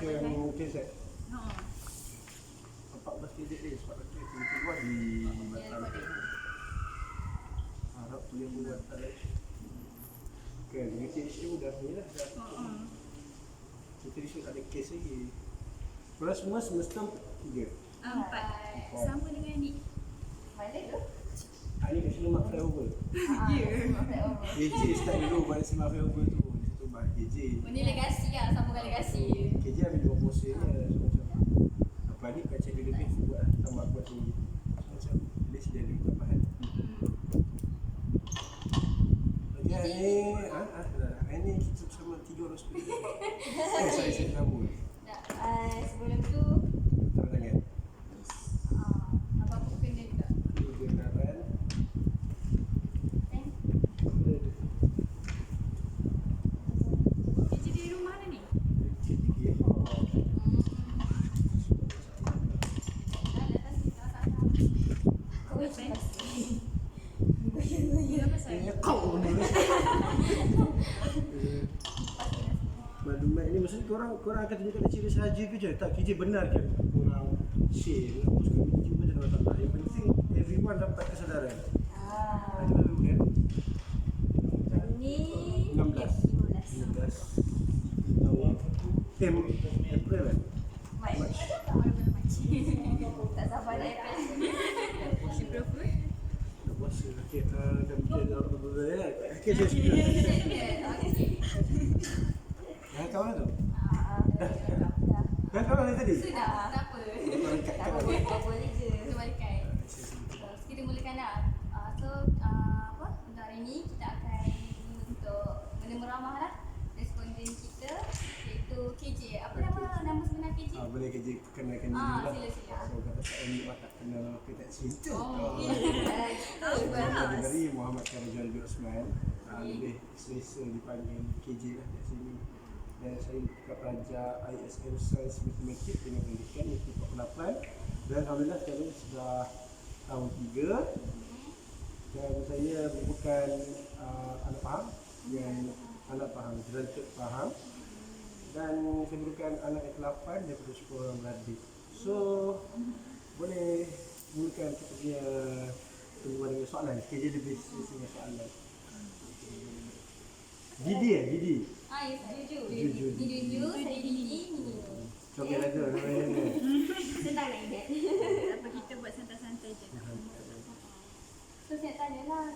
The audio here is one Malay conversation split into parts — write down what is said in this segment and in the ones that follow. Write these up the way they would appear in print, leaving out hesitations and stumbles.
Bukan KZ. Haa. 14 KZ dia sebab lagi keluar di Batam. Harap tu yang buat tadi. Kan, dengan THU dah ni lah dah. Kita risau tak ada kes lagi. Kalau semua semesta 3. 4. Sama dengan ni. Mana tu? Ini kat sini mak flyover. KJ start dulu pada si mak flyover tu. Di situ mak KJ. Benda legasi lah, sambungkan legasi. KJ ambil 20 sen ni macam apa ni baca dia lebih buat tambah buat ni. Macam list dia ada tambahan. Ini kita bersama 3 orang student. Saya kamu. Sebelum tu Tanda tangan. apa-apa kena juga. Kebenaran. Kerja di rumah mana ni? Ya, pasal. Kau ni. Maklumat ini maksudnya korang akan tunjukkan cerita sahaja ke je? Tak, kerja benar ke? Korang share, hapuskan video ke je tak? Yang penting everyone dapat kesedaran. Itu baru kan? Ini 16. 15 April kan? tak sabar nak April. April Fool. Dah puasa. Okey, dah bikin dah ya. Okey, saya sudah. Dah kawan tu? Dah kawan tadi? Sudah, tak apa. Tak apa, boleh je. Sebalikan. Kita mulakan lah. So, apa? Untuk hari ni kita akan untuk benda meramah lah. Responden kita iaitu KJ. Apa nama sebenar KJ? Boleh kerja kenalkan diri lah. Sila. So kata saya ni tak kenal aku tak cerita. Bagus. Dari Muhammad Karajal bin Osman. Lebih selesa dipanggil KJ lah kat sini. Dan saya buka pelajar ISM Science Matematik dengan pendidikan itu 48. Dan alhamdulillah sekarang sudah tahun 3. Dan saya bukan anak faham yang anak faham, derajat faham. Dan saya merupakan anak yang ke-8 daripada 10 orang beradik. So, boleh mulakan kita punya pertemuan dengan soalan. KJ lebih selesa dengan soalan. Didi Didi? Yes, Juju. Juju, saya Didi. Coba lagu, namanya ni. Senang nak ingat. Apa kita buat santai-santai je. So, saya tanya lah.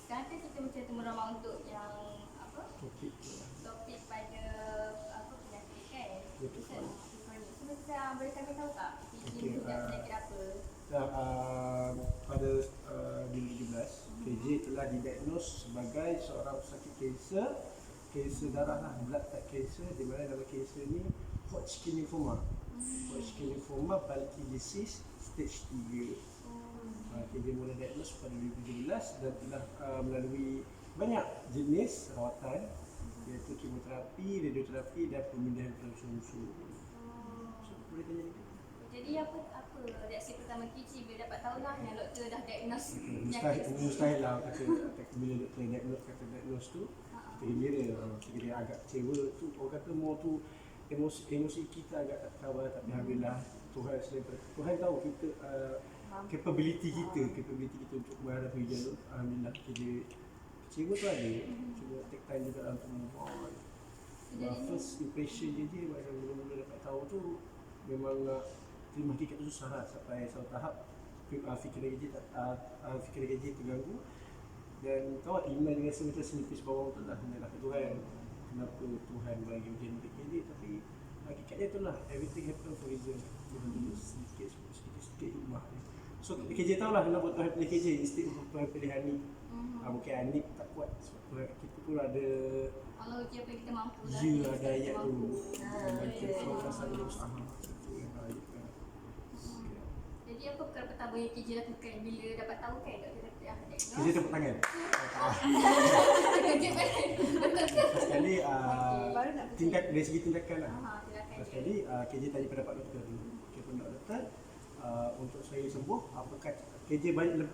Sekarang kan kita macam meramah untuk yang apa? Topik pada apa penyakit kan? Betul. So, macam boleh kami tahu tak? KJ punya penyakit apa? Pada 2017, KJ telah didiagnos sebagai seorang pesakit kanser darah lah, blood type cancer, di mana nama kanser ni Hodgkin lymphoma. Hodgkin lymphoma bulky disease stage 3. KJ mula diagnos pada 2017 dan telah melalui banyak jenis rawatan iaitu kemoterapi, radioterapi dan pemindahan tulang rusuk. So, boleh tanya ni? Jadi apa reaksi pertama KJ bila dapat tahu lah yang doktor dah diagnos Mustahil lah kata bila doktor diagnos tu kita kira agak kecewa tu, orang kata more tu emosi kita agak tak kawal, tapi alhamdulillah Tuhan tahu kita capability kita untuk menghadapi ujian tu. Alhamdulillah kerja kecewa tu ada, cuma take time juga untuk move on. First impression je macam mula-mula dapat tahu tu memang terima hakikat tu susah lah sampai satu tahap fikiran kerja terganggu. Dan kau iman dengan semua senipis bawang tu lah, hendak ke Tuhan. Kenapa Tuhan bagi ujian untuk KJ, tapi hakikatnya tu lah, everything happen for reason. Tuhan tulis sedikit hikmah. So KJ tahu lah kenapa Tuhan pilih KJ instead of Tuhan pilih Hanif. Mungkin Hanif tak kuat sebab Tuhan kita pun ada Allah uji apa yang kita mampu lah. ya, ada ayat tu. Macam kalau rasa ada usaha. Jadi apa perkara pertama yang KJ lakukan bila dapat tahu kan doktor dah diagnos? KJ tepuk tangan. Terkejut kan? Betul ke? Sekali Baru nak tingkat dari segi tindakan lah. Silakan. Sekali KJ tanya pendapat doktor dulu. Pendapat doktor untuk saya sembuh, apakah KJ banyak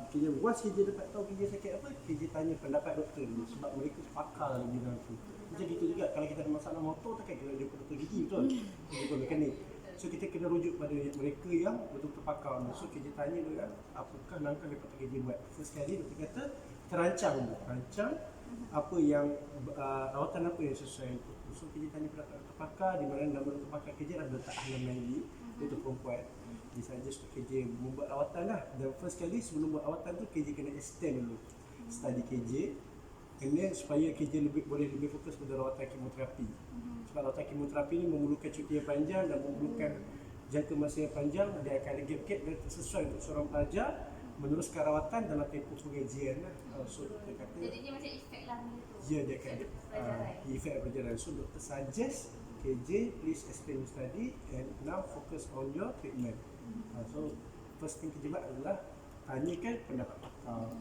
KJ once KJ dapat tahu KJ sakit apa, KJ tanya pendapat doktor dulu sebab mereka pakar dalam bidang tu. Macam gitu juga kalau kita ada masalah motor takkan kita jumpa doktor gigi, betul? Jumpa mekanik. So kita kena rujuk pada mereka yang betul-betul pakar. So KJ tanya dia, apakah langkah yang patut KJ buat? First sekali doktor kata terancang apa yang rawatan apa yang sesuai untuk. So KJ tanya pada doktor pakar, di mana nama doktor pakar KJ adalah Dr. Ahlan Maili, iaitu perempuan. Dia suggest untuk KJ membuat rawatan lah. Dan first kali sebelum buat rawatan tu KJ kena extend dulu study KJ, kena supaya KJ boleh lebih fokus pada rawatan kemoterapi. Sebab rawatan kemoterapi ni memerlukan cuti yang panjang dan memerlukan jangka masa yang panjang. Dia akan ada gap-gap dan sesuai untuk seorang pelajar meneruskan rawatan dalam tempoh pengajian lah. So doktor kata Jadi dia macam efek lah benda tu. ya, dia akan ada pelajaran. efek pelajaran. So doktor suggest KJ please extend your study and now focus on your treatment. So first thing KJ buat adalah tanyakan pendapat pakar.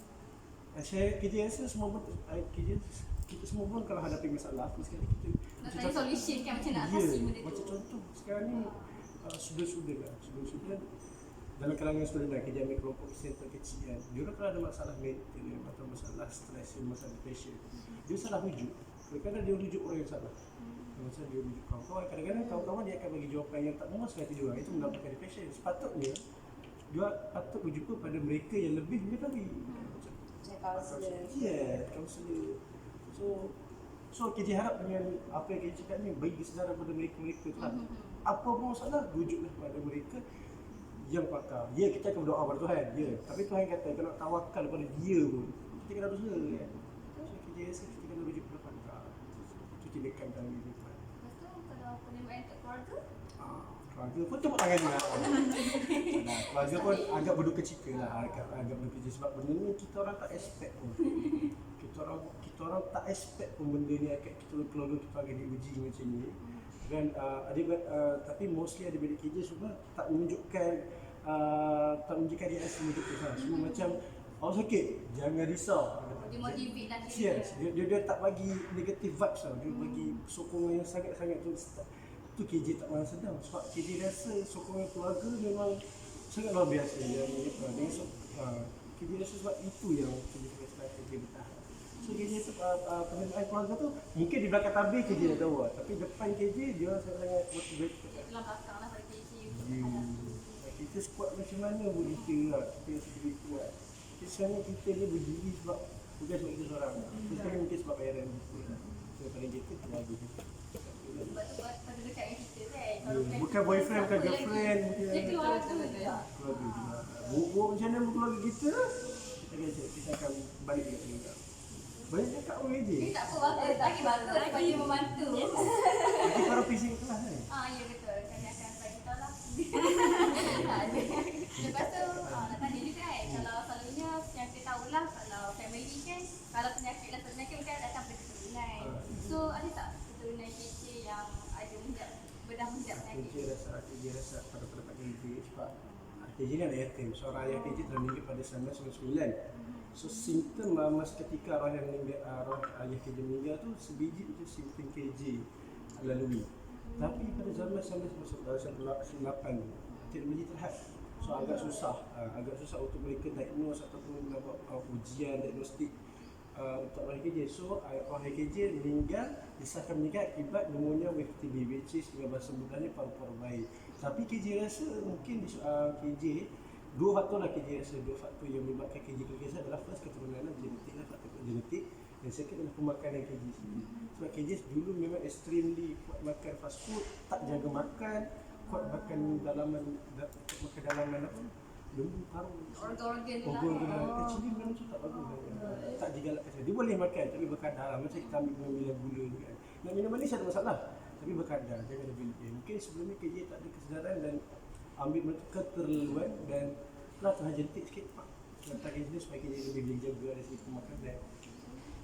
Saya KJ rasa semua pun kita semua pun kalau hadapi masalah first kali kita Nak tanya solution kan macam nak ya, atasi benda tu. macam contoh sekarang ni student dalam kalangan student dah KJ ambil kelompok center kecil kan. Diorang kalau ada masalah mental atau masalah stres, masalah depression, dia salah rujuk. Kadang-kadang dia rujuk orang yang salah. Macam dia rujuk kawan-kawan, kadang-kadang kawan-kawan dia akan bagi jawapan yang tak memuaskan hati dia orang. Itu mendapatkan depression. Sepatutnya dia patut berjumpa pada mereka yang lebih mengetahui. Kaunselor. Ya, kaunselor. So KJ harap dengan apa yang KJ cakap ni bagi kesedaran pada mereka-mereka tu lah. Apa pun masalah, rujuklah pada mereka yang pakar. Ya, kita akan berdoa pada Tuhan, ya. Tapi Tuhan kata kalau nak tawakal pada dia pun kita kena berusaha kan. So KJ rasa kita kena rujuk pada pakar. Itu tindakan dalam kehidupan. Lepas tu kalau penerimaan untuk keluarga, Keluarga pun tepuk tangan juga. Keluarga pun agak berduka cita lah, agak berduka cita sebab benda ni kita orang tak expect pun. Kita orang tak expect pun benda ni akan keluarga kita akan diuji macam ni. Dan tapi mostly adik-adik KJ semua tak menunjukkan dia rasa betul lah. Semua macam awak sakit, jangan risau. dia motivate lah Yes, dia tak bagi negative vibes tau. Dia bagi sokongan yang sangat-sangat tu KJ tak pernah sedang sebab KJ rasa sokongan keluarga memang sangat luar biasa. KJ rasa sebab itu yang KJ rasa KJ bertahan. So KJ tu penerimaan keluarga tu mungkin di belakang tabir KJ dah tahu, tapi depan KJ dia sangat motivate. dalam belakang lah pada KJ. Kita squat macam mana pun kita lah, kita rasa lebih kuat. Sebenarnya kita ni berdiri sebab bukan sebab kita seorang. Kita ni mungkin sebab bayaran kita. So pada kita keluarga kita. Sebab tu pada dekat dengan kita kan. Bukan boyfriend, bukan girlfriend. Dia keluarga je. Keluarga juga. Buat macam mana keluarga kita, kita akan balik dekat juga. Banyak cakap orang KJ. Dia tak apa bagus, bagus bagi membantu. Nanti korang pising kelas kan? Ya betul, kami akan bagi tahu lah. Lepas tu nak tanya juga kan, kalau selalunya yang kita tahulah kalau family kan, kalau penyakit mungkin datang dari keturunan. So ada tak keturunan KJ yang ada bedah menjap penyakit? KJ rasa pada pendapat KJ sebab KJ ni ada yatim. Seorang ayah KJ telah meninggal pada 1999. So simptom masa ketika arwah yang meninggal, arwah ayah KJ meninggal tu sebiji macam simptom KJ lalui. Tapi pada zaman 1998 teknologi terhad. So agak susah untuk mereka diagnose ataupun buat ujian diagnostik untuk arwah KJ. So arwah KJ meninggal, disahkan meninggal akibat pneumonia with TB, which is dengan bahasa mudahnya paru-paru bayi. Tapi KJ rasa mungkin KJ dua faktor yang menyebabkan KJ kegagalan adalah first keturunan genetik lah, faktor genetik, dan second adalah pemakanan KJ sendiri. Sebab KJ dulu memang extremely kuat makan fast food, tak jaga makan, kuat makan dalaman apa, lembu, paru, organ actually memang tu tak bagus, tak digalakkan. Dia boleh makan tapi berkadar lah, macam kita ambil minum gula ni kan. Nak minum manis ada masalah, tapi berkadar, jangan lebih-lebih. Mungkin sebelum ni KJ tak ada kesedaran dan ambil keterlaluan dan lah Tuhan jentik sikit letak KJ supaya KJ lebih jaga dari segi pemakanan.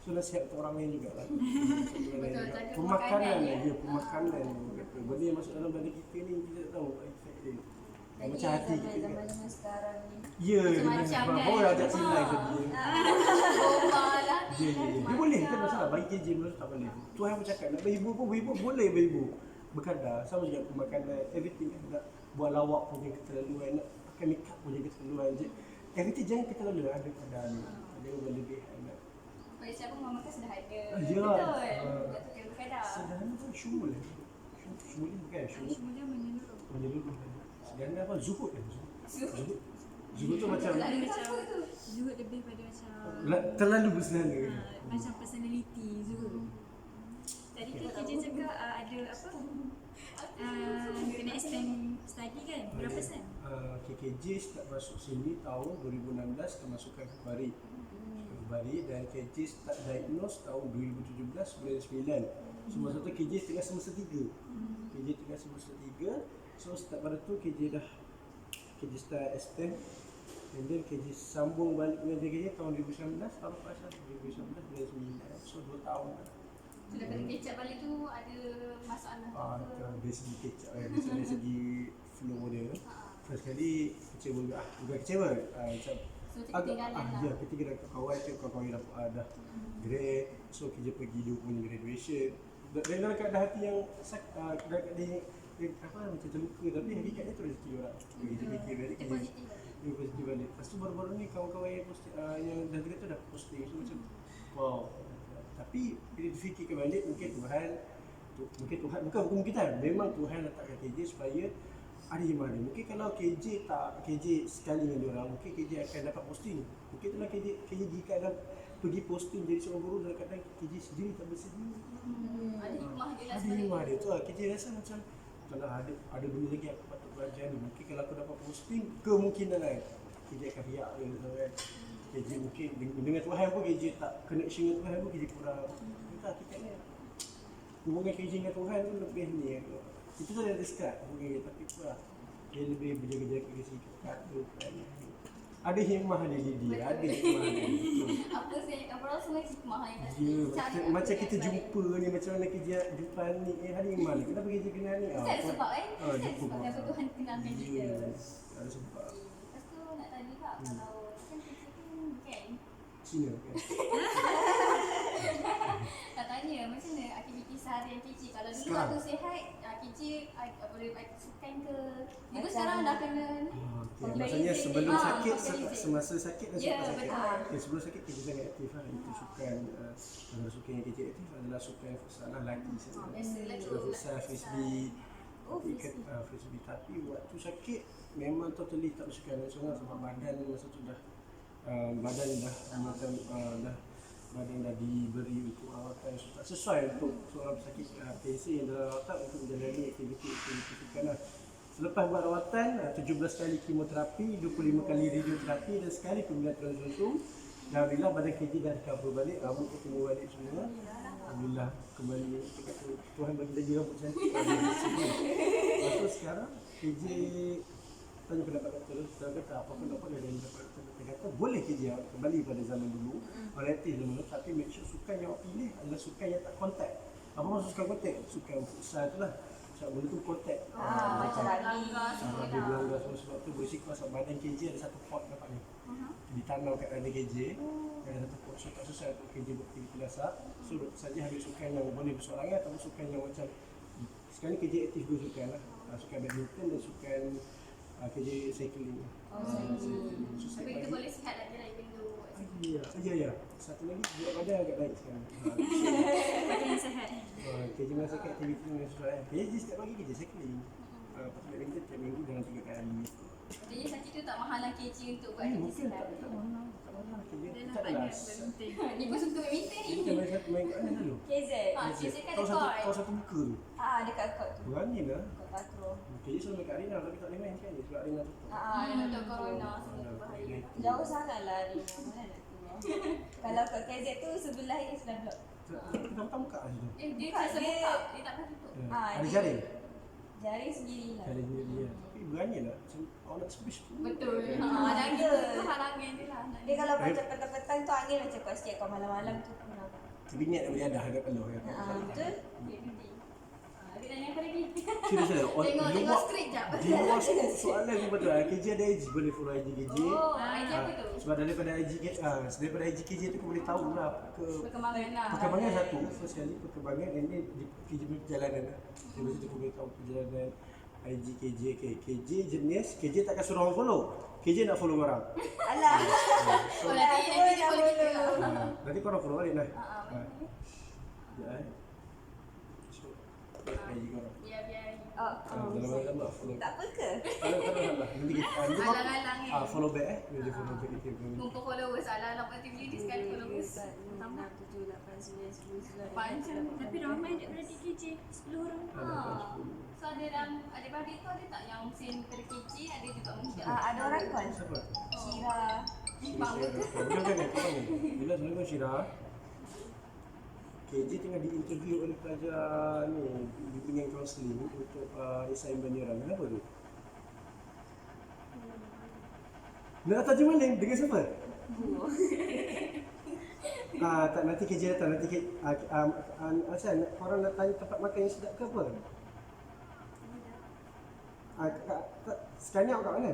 So nasihat untuk orang lain jugalah. Pemakanan dia, pemakanan. Benda yang masuk dalam badan kita ni kita tak tahu efek dia. Macam hati kita kan. Zaman sekarang ni. Ya, macam-macam kan. bawa ajak silai ke dia. Lah. Dia boleh, tak masalah. Bagi KJ menurut tak boleh. Tuhan bercakap nak beribu pun beribu boleh beribu. Berkadar, sama juga pemakanan, everything kan. Nak buat lawak pun jangan keterlaluan, nak pakai make up pun jangan keterlaluan. Everything jangan keterlaluan, ada kadar ni. Jangan berlebihan. Pada siapa Mama kan sudah ada. Ya. Betul. Tak tukar berkadar. Sederhana pun Syumul. Syumul ni bukan Syumul. Semuanya menyeluruh. Menyeluruh. Sederhana apa? Zuhud kan? Zuhud. Zuhud tu macam Tak ada Macam apa tu. Zuhud lebih pada macam terlalu bersederhana. macam personality Zuhud. Tadi kan kerja cakap ada apa? Kena extend study kan? Berapa sen? KKJ start masuk sini tahun 2016 termasukkan Februari. Dan KJ start diagnose tahun 2017 bulan 9. So masa tu KJ tengah semester 3. KJ tengah semester 3. So start pada tu KJ start extend. And then KJ sambung balik dengan KJ tahun 2019 tahun lepas 2019 bulan 9. So 2 tahun lah. Sudah kena kecap balik tu ada masalah ke? Dari segi kecap dari segi flow dia. First kali kecewa juga. Bukan kecewa. Macam So ketinggalan lah. ya, ketinggalan kawan tu kawan yang dah grade. So kerja pergi dia punya graduation. Dan dalam keadaan hati yang dalam keadaan apa macam terluka, tapi hakikatnya tu rezeki orang. Kita fikir balik Dia positif lah. dia positif balik. Lepas tu baru-baru ni kawan-kawan yang yang dah grade tu dah posting. So macam wow. Tapi bila difikirkan balik mungkin Tuhan bukan kita, memang Tuhan letakkan KJ supaya ada iman dia. Mungkin kalau KJ sekali dengan dia orang, mungkin KJ akan dapat posting. Mungkin kalau KJ jika ada pergi posting jadi seorang guru dalam keadaan KJ sendiri tak bersedia. Ada hikmah dia lah Ada hikmah dia tu lah. KJ rasa macam kalau ada benda lagi aku patut belajar ni. Mungkin kalau aku dapat posting, kemungkinan kan KJ akan riak dia kan. KJ mungkin dengan Tuhan pun KJ tak connection dengan Tuhan pun KJ kurang. Kita hakikatnya hubungan KJ dengan Tuhan pun lebih ni. Itu tu ada sekat hubungan, tapi tu lah dia lebih berjaga-jaga ke sikap tu kan. Ada hikmah dia, ada hikmah dia. Apa orang semua hikmah yang kat Ya, sini. macam kita jumpa ni, macam mana kerja jumpa ni, hari ni mana, kenapa kerja kenal ni? Mesti ada sebab kan? Mesti ada jumpa sebab kenapa Tuhan kenalkan kita. Ya, ada sebab. Lepas tu nak tanya kak, kalau kan kerja tu kan? Cina kan? Nak tanya macam mana aktiviti seharian KJ? Kalau dulu Sekarang? waktu sihat, KJ boleh sukan ke? Dia pun sekarang dah kena ni. Okay. Maksudnya sebelum sakit, comparison. semasa sakit dan Ya, selepas sakit. betul. Okay, sebelum sakit kerja sangat aktif lah. Itu sukan, antara sukan yang kerja aktif adalah sukan futsal lah, lagi saya. Biasalah tu. Futsal, frisbee, frisbee. Tapi waktu sakit memang totally tak bersukan nasional sebab badan masa tu dah badan dah macam badan dah diberi untuk rawatan yang tak sesuai untuk seorang pesakit PNC yang dalam rawatan untuk menjalani aktiviti sukan lah. Selepas buat rawatan, 17 kali kemoterapi, 25 kali radioterapi dan sekali pembelian tulang jantung. Dan alhamdulillah badan KJ dah recover balik, rambut ketemu balik semua. Alhamdulillah kembali. Tuhan bagi lagi rambut cantik. Lepas tu sekarang KJ tanya pendapat doktor, doktor kata apa-apa dapat dari pendapat doktor. Doktor kata boleh KJ kembali pada zaman dulu, relatif zaman dulu, tapi make sure sukan yang awak pilih adalah sukan yang tak kontak. Apa maksud sukan kontak? Sukan futsal tu lah. Sebab benda tu kontak. Macam lagi. Dia belanggar semua sebab tu berisiko sebab badan KJ ada satu pot dapat ni. Ditanam kat badan KJ. Ada satu pot. So tak susah untuk KJ buat aktiviti lasak. So doktor saja ambil sukan yang boleh bersorangan atau sukan yang macam sekarang ni KJ aktif dua sukan lah. Sukan badminton dan sukan KJ cycling. Tapi kita boleh sihat lagi lah even though Ya. Satu lagi buat badan agak baik sekarang. Badan sihat. KJ masa kat aktiviti dengan sesuai. KJ setiap pagi KJ cycling. Lepas tu badminton tiap minggu dalam 3 kali. jadi sakit tu tak mahalang KJ untuk buat aktiviti Mungkin sihat. tak mahal. Tak mahal KJ. Dia Tak nampak adalah. dia berhenti. Ni pun suka badminton ni. Kita main kat mana dulu? KZ. KJ kan Kau ada satu court. muka tu. Dekat kot tu. Berani lah. Kot Patro. KJ selalu main kat arena tapi tak boleh main kan sebab arena tutup. Untuk corona semua tu bahaya. Jauh sangat lah ni. Mana nak keluar. Kalau kat KZ tu sebelah ni sebelah blok. Kita buka muka lah situ. Dia Buka rasa dia. buka, dia tak pernah tutup. Ada dia- jaring. Jaring sendiri lah. Jaring sendiri lah. Tapi berani lah. Macam orang nak splash pun. Betul. Dan Ada. kita tu halangan dia lah. Dia kalau macam petang-petang tu angin macam kuat sikit. Kalau malam-malam tu kurang. Tapi niat nak beriadah agak peluh kan. Betul? Dia penting. Ada tanya apa lagi? Serius lah. Tengok skrip jap. Di luar soalan ni betul lah. KJ ada IG. Boleh follow IG KJ. IG apa tu? Sebab daripada IG KJ tu kau boleh tahu lah Perkembangan lah. perkembangan satu. First kali perkembangan dan ni KJ punya perjalanan lah. Dari situ kau boleh tahu perjalanan IG KJ, KJ jenis, KJ takkan suruh orang follow. KJ nak follow orang. Alah. Oh, nanti dia follow kita lah. Nanti korang follow balik lah. Betul. Ya. So, IG korang. Biar Oh, Dalam lah follow. tak apa ke? Kalau lah. Nanti kita alang-alang follow back Nanti follow back kita. Mumpung followers alang-alang nanti beli dia sekali followers. Tambah. 7, 8, 9, 10, 11, Panjang. Tapi ramai adik-beradik KJ, 10 orang. So ada dalam adik-beradik tu ada tak yang same daripada KJ, ada juga mungkin. Ada orang kon. Siapa? Syira. Impang betul. Jangan kau ni. Bila selalu Syira KJ tengah diinterview oleh pelajar ni bimbingan kaunseling untuk assignment dia orang. Kenapa tu? Nak datang je mana? Dengan siapa? Tak, nanti KJ datang. Nanti Asal korang nak tanya tempat makan yang sedap ke apa? Sekarang ni awak kat mana?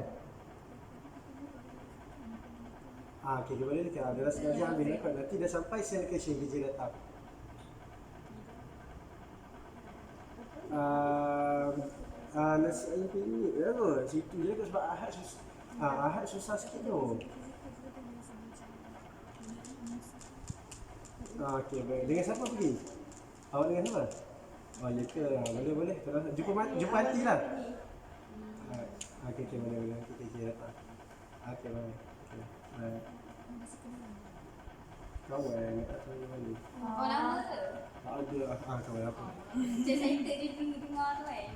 Okay, boleh dekat. Adalah sengaja ambil rekod. Nanti dah sampai send location KJ datang. Nasi ayam penyet ya kot. Situ je kot sebab Ahad susah sikit tu. Okey, baik. Dengan siapa pergi? Awak dengan siapa? Oh, ya ke? Boleh. Terus jumpa nanti lah. Okey, boleh. Nanti KJ datang. Okey, baik. Baik. Kawan, tak tahu mana. Oh, lama ke? Tak ada. Kawan apa? Macam saya dia dengar tu kan.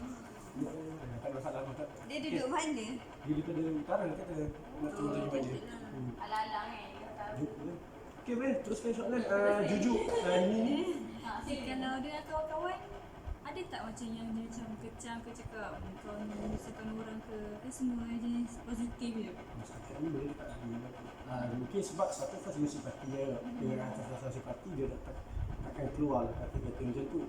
Tak ada masalah. Dia duduk mana? Dia daripada utara kata. Nak turun jumpa dia. Alang-alang kan. Dia tahu. Okey, boleh. Teruskan soalan. Juju. Ini. Kalau dengan kawan-kawan, ada tak macam yang dia macam kecam ke cakap kau ni menyusahkan orang ke, kan semua jenis positif je? Masyarakat ni boleh tak mungkin sebab satu first dia simpati dia dengan atas rasa simpati dia takkan keluar lah kata-kata macam tu.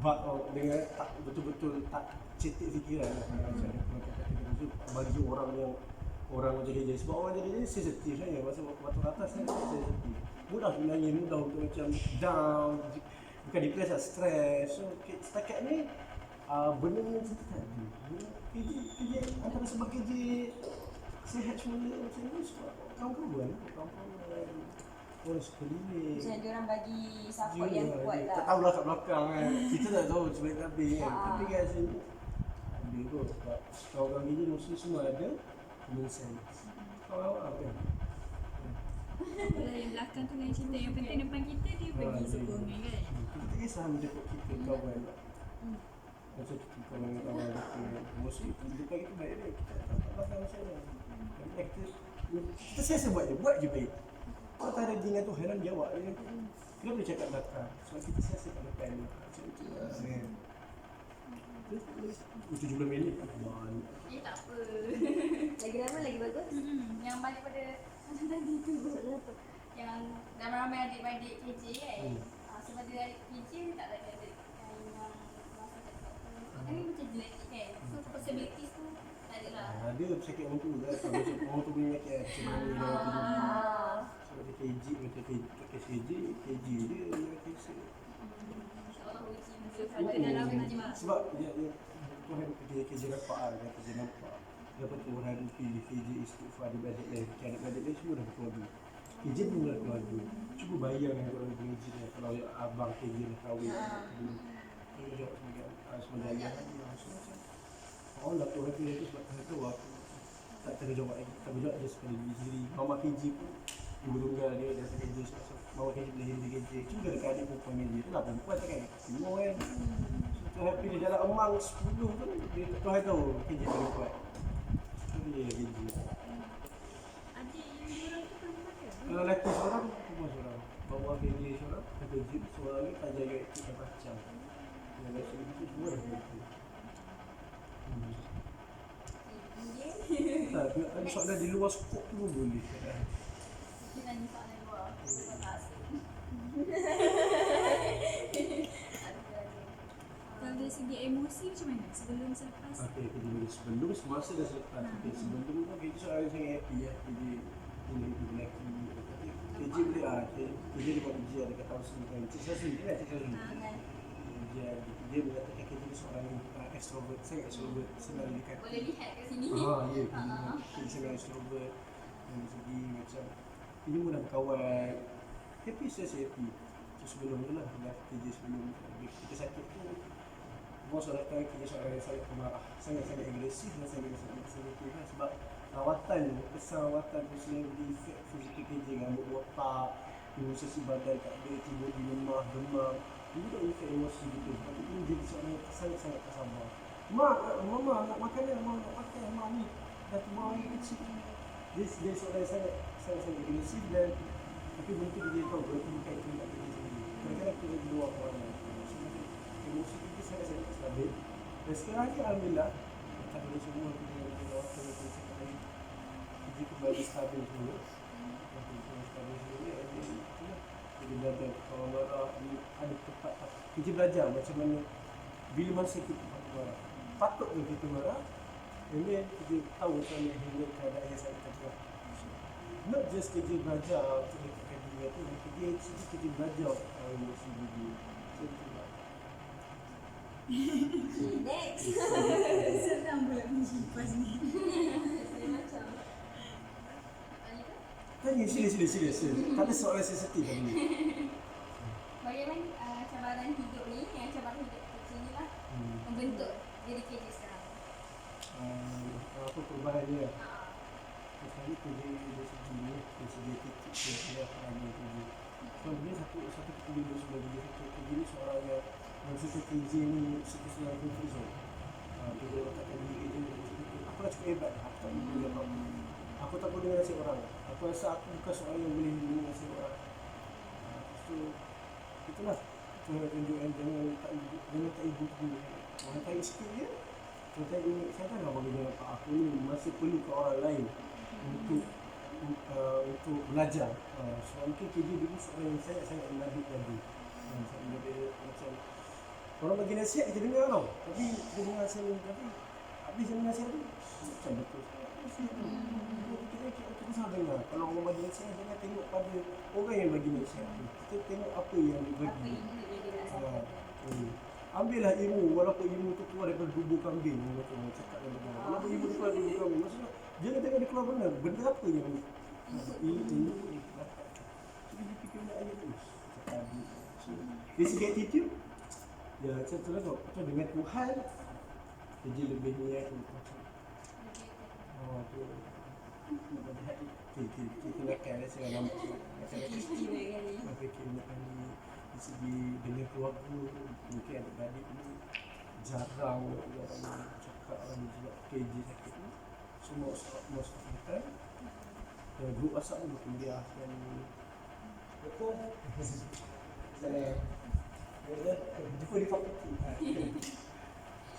But dengan tak betul-betul tak cetek fikiran lah macam kata-kata tu bagi orang yang orang jadi sebab orang jadi sensitif kan ya, masa waktu atas kan sensitif. Mudah sebenarnya untuk macam down, bukan depresi lah, stres. So setakat ni benda yang cerita tadi kerja antara sebab kerja sihat semula macam ni sebab kawan-kawan orang sekeliling Macam dia orang bagi support yang kuat lah. tak tahulah kat belakang kan kita tak tahu sebalik habis kan tapi kat sini ada kot sebab kawan-kawan kerja mesti semua ada common sense kawan-kawan kan Kalau yang belakang tu lain cerita, yang penting depan kita dia bagi sokongan kan. kita tak kisah menjemput kita kawan macam kita kawan-kawan kita mesti depan kita baik dia kita tak belakang macam mana kita siasa buat je baik. Kalau tak ada dengan tu heran jawab dia. Kita boleh cakap belakang sebab kita siasa kat depan macam tu lah kan. 17 minit. Tak apa. Lagi lama lagi bagus. Yang balik pada macam tadi tu. Yang ramai-ramai adik-adik KJ kan. Sebab dia adik KJ tak ada adik yang masa cakap tu. Kan ni macam genetik kan. So possibilities tu tak ada lah. Ada pesakit orang tu kan. Macam orang tu punya penyakit macam mana orang tu. Sebab dia KJ macam kes KJ dia kes. InsyaAllah uji Ada dalam majlis. Sebab Tuhan kerja nampak lah kan, kerja nampak. Lepas tu Tuhan pilih kerja istighfar adik-adik lain. Adik-adik lain semua dah berkeluarga. Kerja pun dah keluarga. Cuba bayangkan kalau kerja dia, kalau abang kerja dah kahwin. Dia jawab sebagai ayah lagi langsung macam. Oh lah Tuhan pilih tu sebab Tuhan tahu aku tak terjawab lagi. Tak berjawab je sekali diri sendiri. Mama kerja pun ibu tunggal dia dah kerja sebab Mama kerja boleh jadi kerja. Cuba dekat adik perempuan dia. Tu lah perempuan tak kan? Semua kan. Tuhan pilih dalam emang 10 tu dia Tuhan tahu kerja paling kuat. Tu dia kerja. Adik yang diorang tu perempuan ke? Kalau lelaki seorang, perempuan seorang. Bawa kerja seorang, kerja seorang lagi tak jaga itu dah macam. Yang rasa itu semua dah kerja. Tak, nak tanya soalan di luar skop tu pun boleh. Kita nanya soalan luar. Sebab tak asing. Kalau dari segi emosi macam mana? Sebelum selepas? Okey, kita boleh sebelum semasa dan selepas. Okey, sebelum tu kita soalan sangat happy ya. Jadi ini lelaki. Kerja boleh kerja dia buat ujian dekat tahun sini kan. Cik Sasri kan, Cik Sasri. Ujian dia mengatakan kerja ni soalan extrovert. Saya extrovert. Senang dekat. Boleh lihat kat sini. Ya. Saya extrovert. Dari segi macam ini pun dah berkawan. Happy, saya happy. So sebelum tu lah, dah kerja sebelum kita sakit tu, bos datang kerja soalan yang sangat pemarah, sangat-sangat agresif dan sangat-sangat sensitif lah. Sebab rawatan tu, kesan rawatan tu selalu di efek fizikal kerja, rambut botak, imunisasi badan tak ada, tidur di lemah, demam. Ini tak efek emosi gitu. Tapi ini jadi soalan yang sangat-sangat tak sabar. Mak, mama nak makanan, mama nak pakai, mak ni dah tua ni kecil. Dia soalan yang sangat-sangat agresif dan tapi benda tu dia tahu, berarti bukan itu nak kerja sendiri. Kadang-kadang kita di luar kawanan. Emosi kita sangat-sangat stabil. Dan sekarang ni Alhamdulillah, tak boleh semua kita waktu kita cakap lagi. Kerja kembali stabil semua. Kerja stabil semua, itulah. Kita belajar kalau marah, ada tempat kerja belajar macam mana bila masa kita marah. Patut ke kita marah, and then kita tahu macam mana handle keadaan yang sangat terberat. Not just kerja belajar untuk dekatkan diri tu, kerja belajar emosi diri. So itulah. Next. Senang pula menjipas ni. Macam. Tanya ke? Tanya, serius. Tak ada soalan sensitif tadi. Bagaimana cabaran hidup ni, yang cabaran hidup kecil ni lah, membentuk diri KJ sekarang? Apa perubahannya? Sekali kerja dari segi ni, dari segi etik dia kerana kerja. So dia satu kerja sebagai dia satu kerja ni seorang yang masa kerja ni sesuatu comfort zone. Dia letakkan diri kerja aku dah cukup hebat, aku tak boleh apa-apa. Aku tak boleh dengan nasihat orang. Aku rasa aku bukan seorang yang boleh dengan nasihat orang. So itulah. Saya tunjukkan jangan tak ibu dulu. Orang tarik sikit je. Saya tak nak bagi dengan aku ni masih perlu ke orang lain untuk belajar. Sebab mungkin kerja dulu seorang yang sangat menarik tadi. Macam orang bagi nasihat kita dengar tau. Tapi kita dengar nasihat tapi habis yang nasihat tu macam betul. Kita salah dengar. Kalau orang bagi nasihat jangan tengok pada orang yang bagi nasihat tu. Kita tengok apa yang dia bagi. Ambillah ilmu walaupun ilmu tu keluar daripada tubuh kambing. Orang cakap dan dengar. Walaupun ilmu tu keluar daripada tubuh kambing. Maksudnya jangan tengok dia keluar benar. Benda apa yang ilmu dapat. Jadi dia fikir benda ayat tu. Dari segi attitude, ya macam tu lah kok. Dengan Tuhan, kerja lebih niat tu. Tu. Kita nakal lah saya nampak. Macam fikir macam ni. Dari segi dengan keluarga, mungkin adik-adik ni jarang orang cakap orang sebab kerja sakit ni. Semua most of the time. Grup WhatsApp pun berkuliah dan betul. Saya jumpa di fakulti.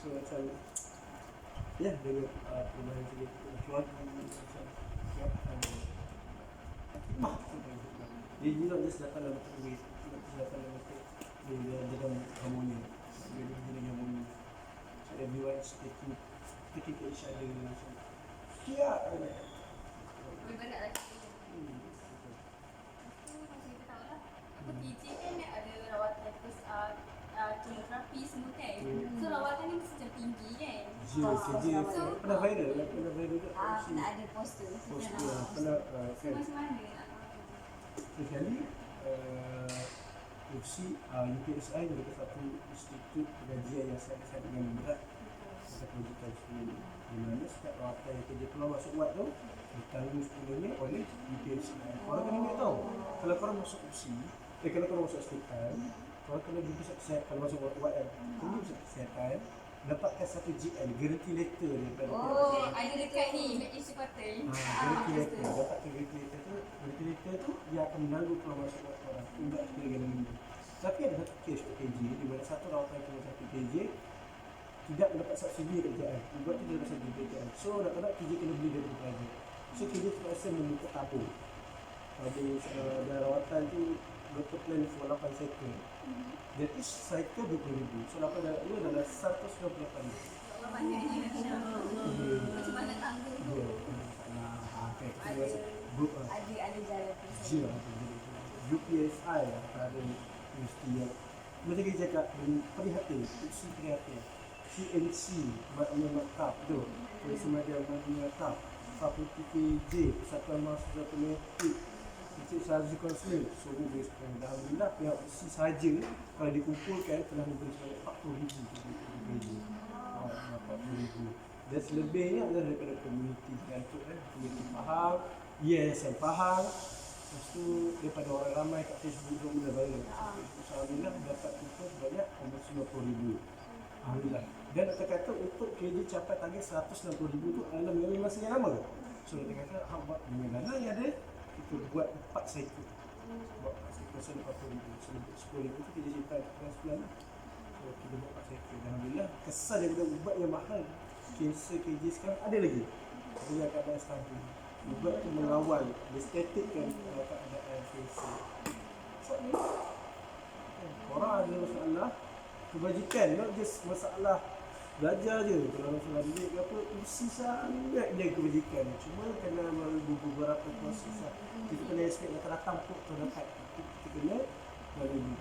So macam ya dengan perubahan segi keluarga macam hikmah dia not just datang dalam duit, datang dalam dia dalam harmoni, dia dalam harmoni. So everyone is taking to each other macam Lebih berat lagi. Kita tahu lah. Apa KJ kan ada rawatan terus kemoterapi semua kan. So rawatan ni mesti macam tinggi kan. kerja pernah viral juga. Nak ada poster. Pernah So macam mana nak sekali UPSI UPSI mereka satu institut pengajian yang sangat-sangat dengan berat untuk pendidikan sekolah di mana setiap rawatan yang kerja keluar masuk wad tu ditanggung sepenuhnya oleh UPSI. Orang kena ingat tau, kalau korang masuk UPSI, kalau korang masuk hospital, korang kena jumpa kesihatan. Kalau masuk wad kan, kena jumpa kesihatan, dapatkan satu GL, guarantee letter daripada ada dekat ni, Malaysia Portal. guarantee letter, dapatkan guarantee letter tu dia akan menanggung kalau masuk wad korang, tidak sekali minggu. Tapi ada satu kes untuk KJ, di mana satu rawatan yang kena satu KJ tidak mendapat subsidi kerjaan, buat tidak dapat subsidi kerjaan. So nak KJ kena beli dari private. So KJ terpaksa membuka tabung. Dan rawatan tu doktor plan for 8 cycle. That is cycle 20,000. So 8 dalam itu adalah 198,000. Banyaknya. Macam mana tanggung tu? Ada jalan Zero. UPSI antara universiti yang macam kita cakap prihatin, UPSI prihatin. TNC, makna maktab tu. Polisi Madya Madya Maktab. Fakulti PJ, Persatuan Mahasiswa Penetik, Encik Syazri Konsul. So, alhamdulillah pihak USI saja kalau dikumpulkan telah memberi sebanyak 40,000 PJ. 40,000. Dan selebihnya adalah daripada komuniti Gantuk, komuniti Pahang, Yayasan Pahang. Lepas tu daripada orang ramai kat Facebook tu mula viral. Alhamdulillah dapat kumpul sebanyak 90,000. Alhamdulillah. Dan nak kata untuk KJ capai target 160,000 tu adalah melalui masa yang lama. So dia kata buat mana yang ada kita buat 4 cycle. Buat 4 cycle selama 40,000. Selama 10,000 tu KJ capai 14 lah. So kita buat 4 cycle. Alhamdulillah kesan daripada ubat yang mahal. Kanser KJ sekarang ada lagi. Dengan keadaan stabil. Ubat tu mengawal, estetikkan keadaan kanser. So ni korang ada masalah kebajikan, not just masalah belajar je. Kalau masalah duit ke apa, usi sangat dia kebajikan. Cuma kena melalui beberapa proses lah. Kita kena expect rata-rata untuk terdapat. Kita kena melalui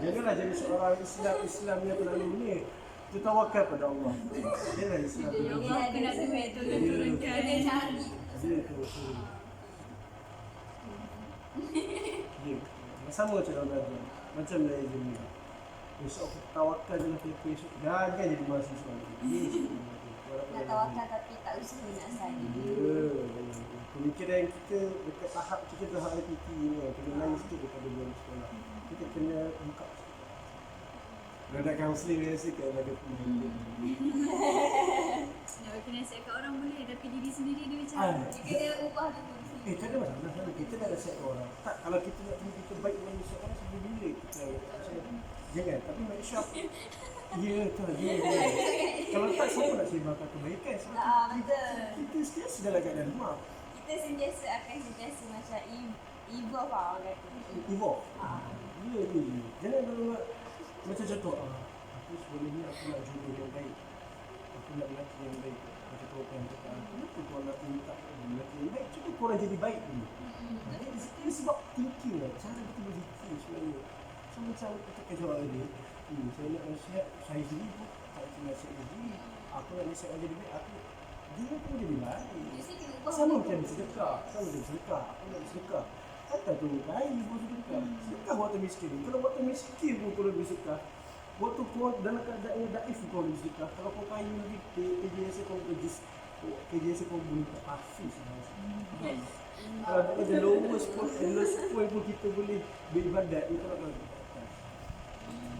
janganlah jadi seorang Islam yang terlalu ni. Kita tawakal pada Allah. Janganlah Islam. Ya Allah, aku nak duit turun-turunkan. Dia cari. Dia tu. Dia. Sama macam orang belajar. Macam Melayu ni. Besok aku tawakal je lah esok. Jangan jadi mahasiswa lagi. Nak tawakal tapi tak usaha nak study. Ya. Pemikiran kita dekat tahap kita tahap IPT ni. Kena lain sikit daripada dalam sekolah. Kita kena buka. Ada kaunseling biasa kan ada pemikiran. Nak bagi nasihat kat orang boleh, tapi diri sendiri dia macam Dia kena ubah dulu. Tak ada masalah. Kita dah nasihat orang. Tak, kalau kita nak tunggu kita baik dengan nasihat orang sampai bila kita jangan. Tapi make sure ya tu dia. Kalau tak siapa nak sebarkan kebaikan. Betul. Kita sentiasa dalam keadaan rumah. Kita sentiasa akan sentiasa macam evolve lah orang kata. Evolve. Ya. Jangan kalau macam contoh aku sebelum ni aku nak jodoh yang baik. Aku nak lelaki yang baik. Macam korang cakap kenapa korang nak minta lelaki yang baik? Cuba korang jadi baik dulu. Ini sebab thinking lah. Cara kita berfikir sebenarnya. So macam kita kata orang ni, saya nak nasihat saya sendiri pun tak nak nasihat lagi. Aku nak nasihat orang jadi baik. Dia pun jadi baik. Sama macam bersedekah. Aku nak bersedekah. Kata tu, baik pun sedekah. Sedekah waktu miskin. Kalau waktu miskin pun korang bersedekah. Waktu korang dalam keadaan yang daif pun korang bersedekah. Kalau korang kaya lagi, KJS korang boleh tak hafiz. Kalau nak kerja lowest point pun kita boleh beribadat. Itu nak kata.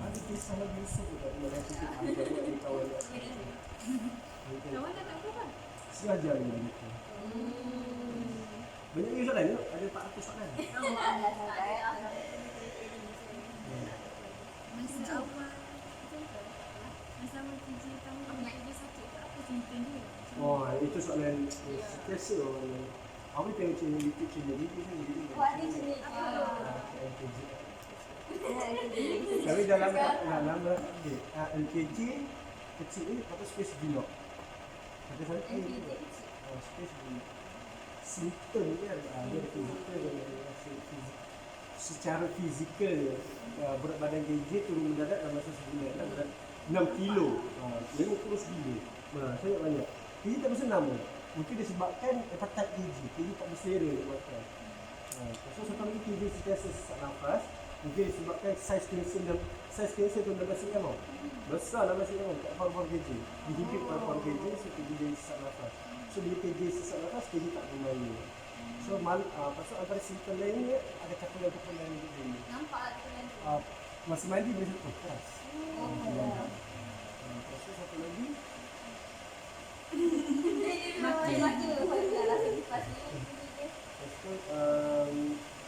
Ada kisah lagi Yusuf tu tak boleh kita ada buat kawan dia. kawan dah tak apa. Sengaja dia gitu. Banyak lagi soalan tu? Ada 400 soalan. Masa awal kerja tamu kerja sakit tu apa symptom dia? Oh, itu soalan sentiasa orang. Awak tengok channel YouTube channel ni jadi. Buat dia macam ni. Kami dalam LKJ kecil ni apa space vlog. Ada satu space vlog. Simptom kan dia fizikal secara fizikal berat badan KJ turun mendadak dalam masa sebulan berat 6 kilo. Memang terus gila. Saya banyak. KJ tak bersenam pun. Mungkin disebabkan appetite KJ tak berselera nak makan. So satu lagi KJ sentiasa sesak nafas. Mungkin disebabkan saiz kanser tu dah masih kan. Besar dah masih kan kat paru-paru KJ. Dihimpit paru-paru KJ so KJ jadi sesak nafas. So bila KJ sesak nafas, KJ tak bermain. So pasal antara simptom lain ni ada kata-kata lain juga ni. Nampak lah Masa mandi boleh satu keras. Pasal satu lagi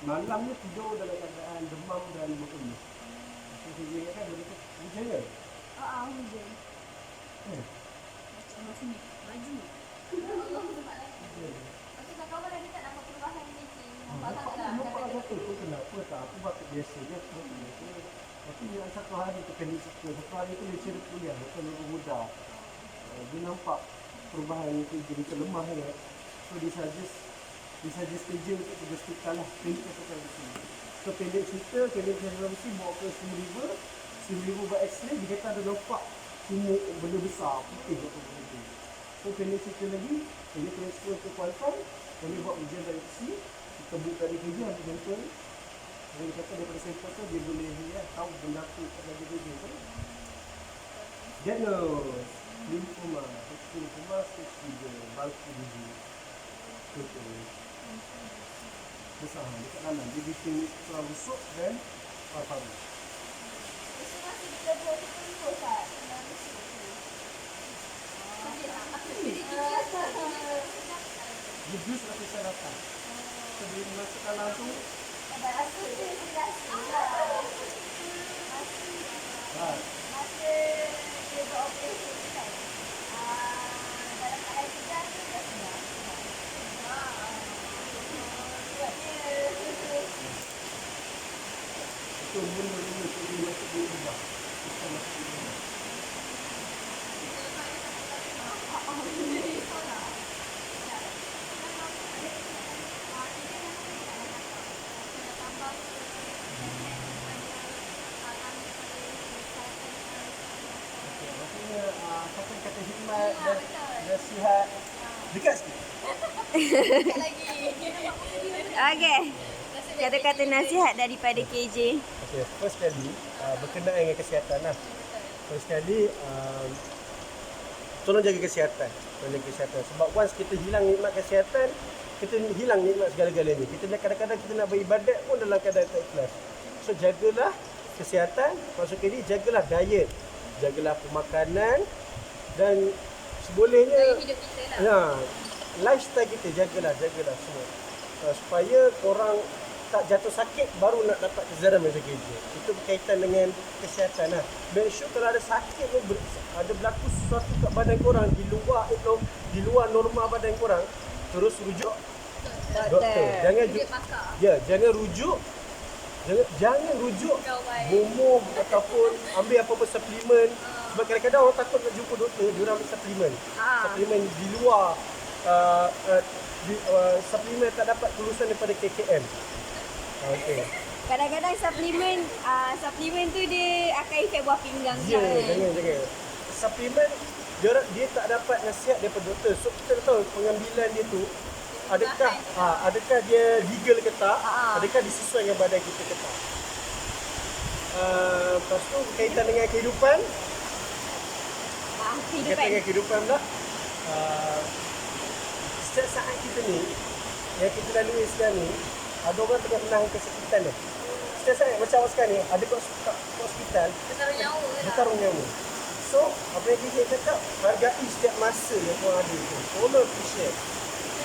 malam ni tidur dalam keadaan demam dan berkemas. Macam saya ingatkan benda tu hujan ke? Hujan. Macam macam ni baju. Kawan lagi tak dapat perubahan ni. Nampak satu tu kenapa tak? Aku batuk biasa je. Tapi yang satu hari terkena satu hari tu dia cerita kuliah. Bukan muda. Dia nampak perubahan itu jadi terlemah ya. So dia suggest kerja untuk pergi hospital lah. Klinik hospital di sini. So pendek cerita, klinik hospital mesti bawa ke Sumber River. Biru buat X-ray, dia kata ada nampak sumur benda besar, putih apa benda tu. So kena cerita lagi, kena transfer ke Kuantan, kena buat ujian dari sini, kita buka di kerja, ambil sampel. Dia kata daripada sampel tu dia boleh tahu benda tu kat lagi kerja tu. Diagnose, lymphoma, lymphoma stage 3, bulky disease. Betul. Besar dekat dalam, dia bikin tulang rusuk dan paru-paru. Itu masih kita buat itu dulu tak? Tulang rusuk tu. Jujur lapisan atas. Sebelum masukkan langsung, Ada rasa dia rasa. Masa dia buat operasi tu kan. Dalam keadaan sedar tu dah sedar. Sebabnya itu benda-benda tu dia masuk di ubah. Kita masuk di ubah. Maksudnya, siapa yang kata hikmat dan sihat dekat sikit. okey. Kata-kata nasihat daripada KJ. Okay, first kali berkenaan dengan kesihatan lah. First kali tolong jaga kesihatan. Tolong jaga kesihatan. Sebab once kita hilang nikmat kesihatan, kita hilang nikmat segala-galanya. Kita kadang-kadang kita nak beribadat pun dalam keadaan tak ikhlas. So jagalah kesihatan. Maksud kali jagalah diet, jagalah pemakanan dan sebolehnya Hidup kita lah. lifestyle kita jagalah semua. Supaya korang tak jatuh sakit baru nak dapat kezaran masa kerja. Itu berkaitan dengan kesihatan lah. Make sure kalau ada sakit tu, ada berlaku sesuatu kat badan korang di luar norma badan korang, terus rujuk doktor. Jangan rujuk bomoh ataupun ambil apa-apa suplemen. Sebab kadang-kadang orang takut nak jumpa doktor, dia orang ambil suplemen. Suplemen di luar suplemen tak dapat kelulusan daripada KKM. Okey. Kadang-kadang suplemen tu dia akan efek buah pinggang Ya, kan. jangan. Suplemen dia tak dapat nasihat daripada doktor. So kita tahu pengambilan dia tu adakah dia legal ke tak? Adakah disesuai dengan badan kita ke tak? Lepas tu berkaitan dengan kehidupan. Berkaitan dengan kehidupan pula. Setiap saat kita ni yang kita lalui sekarang ni, ada orang tengah menahan kesakitan dia. Setiap saat macam awak sekarang ni, ada kat hospital bertaruh nyawa. So, apa yang kita cakap, hargai setiap masa yang korang ada tu. Tolong appreciate.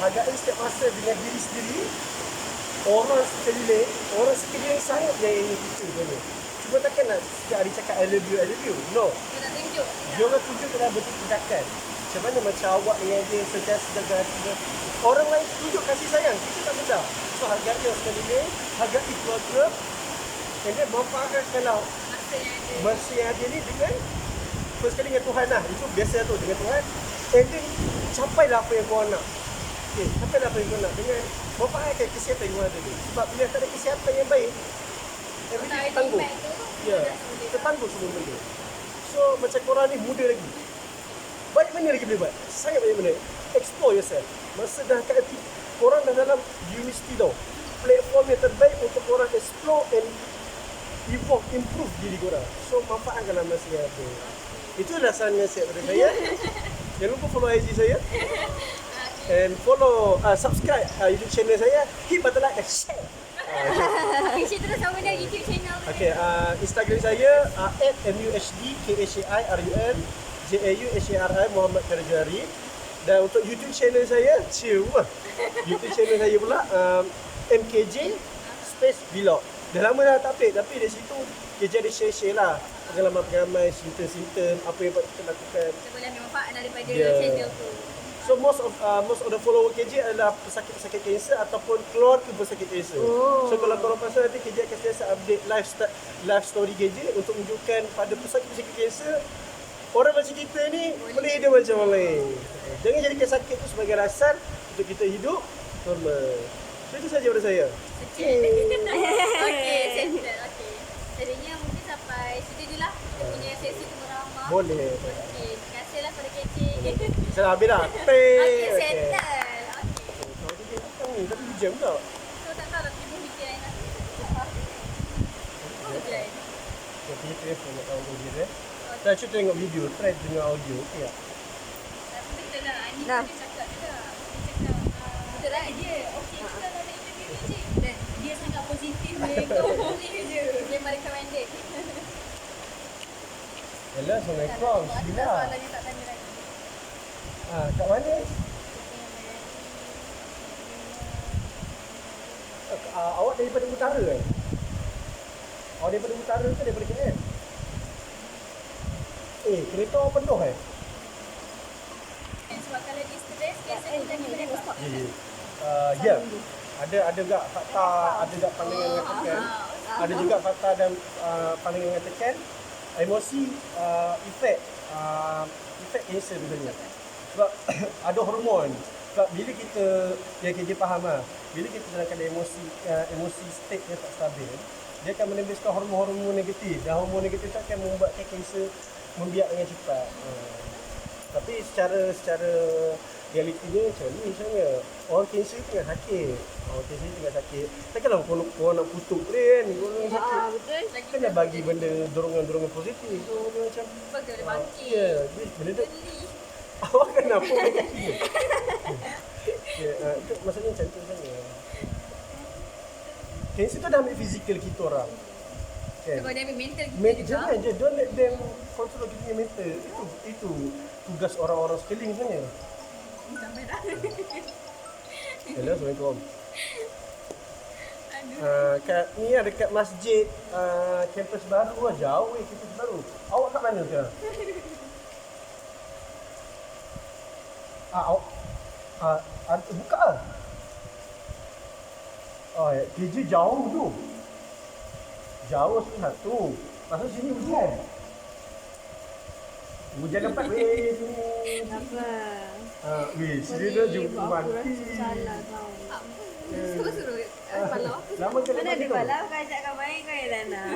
Hargai setiap masa dengan diri sendiri. Orang sekeliling sangat yang ingin kita sebenarnya. Cuma takkan nak setiap hari cakap I love you. No. Dia orang tunjuk dalam bentuk tindakan. Macam mana macam awak dengan dia sentiasa jaga hati dia. Orang lain tunjuk kasih sayang, kita tak sedar. So hargai yang sekeliling, hargai keluarga. And then manfaatkan kalau masa yang ada ni dengan first kali dengan Tuhan lah. Itu biasa tu dengan Tuhan. And then capailah apa yang korang nak. Okay, capailah apa yang korang nak dengan manfaatkan kesihatan yang ada ni. Sebab bila tak ada kesihatan yang baik, everything tertangguh. Ya, tertangguh semua benda. So macam korang ni muda lagi. Banyak benda lagi boleh buat. Sangat banyak benda. Explore yourself. Masa dah kat hati, korang dah dalam universiti tau. Platform yang terbaik untuk korang explore and improve diri korang. So manfaatkanlah masa yang ada. Itulah saran nasihat daripada saya. Jangan lupa follow IG saya. And follow, subscribe YouTube channel saya. Hit button like and share. Share terus sama dengan YouTube channel. Okay, Instagram saya @muhdkhsharun JAUHARI Muhammad Karajari. Dan untuk YouTube channel saya, YouTube channel saya pula MKJ Space Vlog. Dah lama dah tak update, tapi dari situ KJ ada share-share lah pengalaman-pengalaman, simptom-simptom, apa yang kita lakukan. Kita boleh ambil manfaat daripada channel tu. So most of the follower KJ adalah pesakit-pesakit kanser ataupun keluarga pesakit kanser. So kalau korang pasal nanti KJ akan sentiasa update life story KJ untuk menunjukkan pada pesakit-pesakit kanser, orang macam kita ni boleh hidup macam orang lain. Jangan jadikan sakit tu sebagai alasan untuk kita hidup normal. So itu saja daripada saya. Okey, settle. Okey. Jadinya mungkin sampai situ je lah Boleh. Okey, terima kasihlah pada KJ. Saya habis dah. Okey, settle. Okey. Kalau dia bukan ni, tapi jam tau. So tak tahu lah tiba hujan lah. Hujan. Jadi kita nak tahu dia. Saya cuba tengok video, try dengar audio. Okey tak? Tapi betul lah, Ani Dah. dia cakap juga. Dia cakap, betul lah dia. Okey juga lah nak interview KJ. Dan dia sangat positif dia. Kau boleh je. Memang recommended. Hello, Assalamualaikum. Ada Sila. soalan yang tak tanya lagi. Kat mana? Awak daripada utara kan? Awak daripada utara ke daripada KL? Kereta awak penuh Sebab kalau dia stres, biasanya dia boleh stop. Ya. Ada juga fakta, ada juga pandangan mengatakan. Ada juga fakta dan pandangan mengatakan emosi efek kanser biasanya. Sebab ada hormon. Sebab bila kita, yang KJ faham lah, bila kita dalam keadaan emosi state yang tak stabil, dia akan menembuskan hormon-hormon negatif, dan hormon negatif itu akan membuatkan kanser membiak dengan cepat. Tapi secara realitinya macam ni sebenarnya. Orang kanser tengah sakit. Takkanlah korang nak kutuk dia kan. Korang sakit. Betul. Kena bagi benda dorongan-dorongan positif. So dia macam Bagus dia bangkit. ya, benda tu Beli. awak kenapa main kaki dia? Itu maksudnya macam tu sebenarnya. Kanser tu dah ambil fizikal kita orang. Kan? Sebab dia ambil mental kita juga. Jangan je, don't let them control kita punya mental. Itu tugas orang-orang sekeliling sebenarnya. Sampai dah. Hello, Assalamualaikum. Aduh. Kat ni lah dekat masjid kampus baru lah, jauh kampus baru. Awak kat mana sekarang? Awak buka lah. KJ jauh tu. Jauh satu. Pasal sini hujan. Hujan dapat weh sini. Apa? Sini dah jumpa Aku mati. rasa salah tau. Suruh-suruh palau aku. Lama ke Mana ada balau kau ajak kau main kau yang tak nak.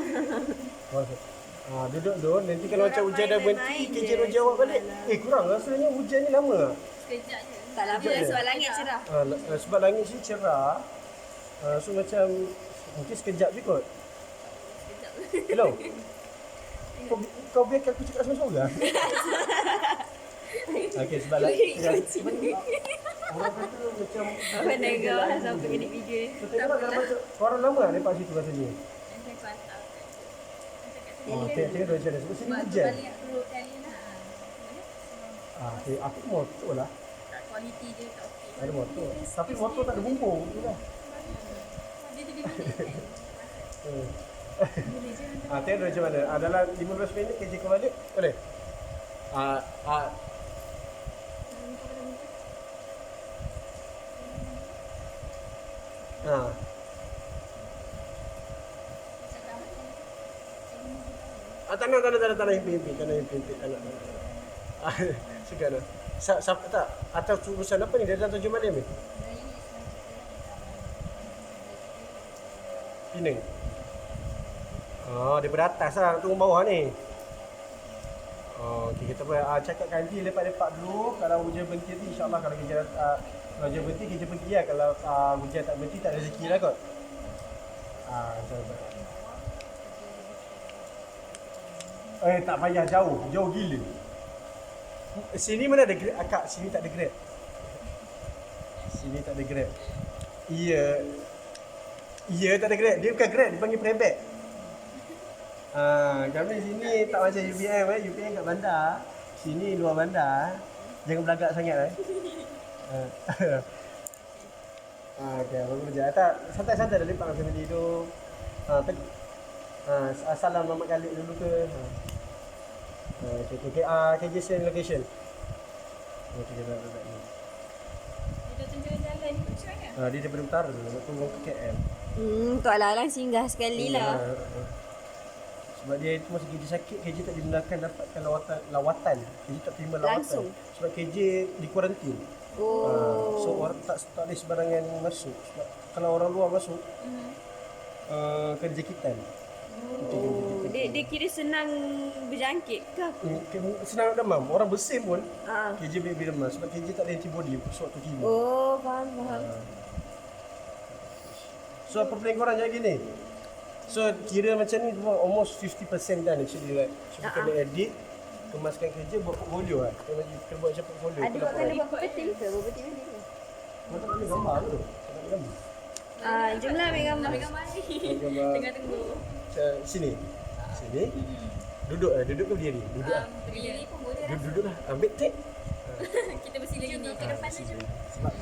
Duduk tu. Nanti kalau macam hujan dah berhenti, main KJ je. dah jawab balik. Kurang rasanya hujan ni lama tak? Sekejap je. Tak lama Sekejap je. sebab langit cerah. Sebab langit sini cerah. So macam mungkin sekejap je kot. Sekejap. Hello. Kau biarkan aku cakap seorang-seorang. Okey, sebab orang kata macam Mana kau sampai kena video ni. So tengok dalam macam orang lama tak lepak situ rasanya. Nanti aku hantar. Tengok macam mana. Sebab sini Sebab tu hujan. balik aku kali lah. Aku motor lah. Tak quality je tak okey. Ada motor. Tapi motor tak ada bumbung. Tu lah. Dia jadi bilik. Tengok macam mana. Dalam 15 minit KJ kau balik. Boleh? Tak nak himpi-himpi. Tak nak Segan lah. Siapa tak? Atas urusan apa ni? Dia datang tujuh malam ni? Penang. Daripada atas lah. Tunggu bawah ni. Okay, kita boleh cakap kanji lepak-lepak dulu. Kalau hujan berhenti nanti insyaAllah kalau hujan berhenti kita pergi lah. Kalau hujan tak berhenti tak ada rezeki lah kot. InsyaAllah. Tak payah jauh gila. Sini mana ada Grab? Akak, sini tak ada Grab. Sini tak ada Grab. Ya tak ada Grab. Dia bukan Grab, dia panggil Prebet. Kami sini tak macam UPM UPM kat bandar. Sini luar bandar. Jangan belagak sangat Okay, apa kerja? Tak, santai-santai dah lepak dengan family tu. Salam Mamat Khalid dulu ke? KJ send location. Dia dah ni. Dia dah tunjuk jalan ni macam mana? Dia daripada utara, nak tunggu ke KL. Tok Alang singgah sekali lah. Sebab dia itu masa KJ sakit, KJ tak dibenarkan dapatkan lawatan. KJ tak terima lawatan. Langsung? Sebab KJ di kuarantin. So orang tak boleh sebarangan masuk. Sebab kalau orang luar masuk, kena jangkitan. Dia kira senang berjangkit ke apa? Senang nak demam. Orang bersin pun Ah. KJ baby demam sebab KJ tak ada antibody sewaktu chemo. Oh, faham. So apa plan korang jadi gini? So kira macam ni semua almost 50% done actually like. So kita kena edit, kemaskan kerja, buat portfolio lah. Kita buat macam portfolio. Adik buat kena buat property ke? Property mana ke? Kau tak boleh gambar ke tu? Tak boleh gambar. Jomlah ambil gambar. Gambar ni. Gambar Tengah tunggu. sini. Sini. Duduk ke berdiri? Duduk lah. Berdiri pun boleh lah. Duduk lah. Ambil take. Kita bersila gini. Ke depan saja. Sebab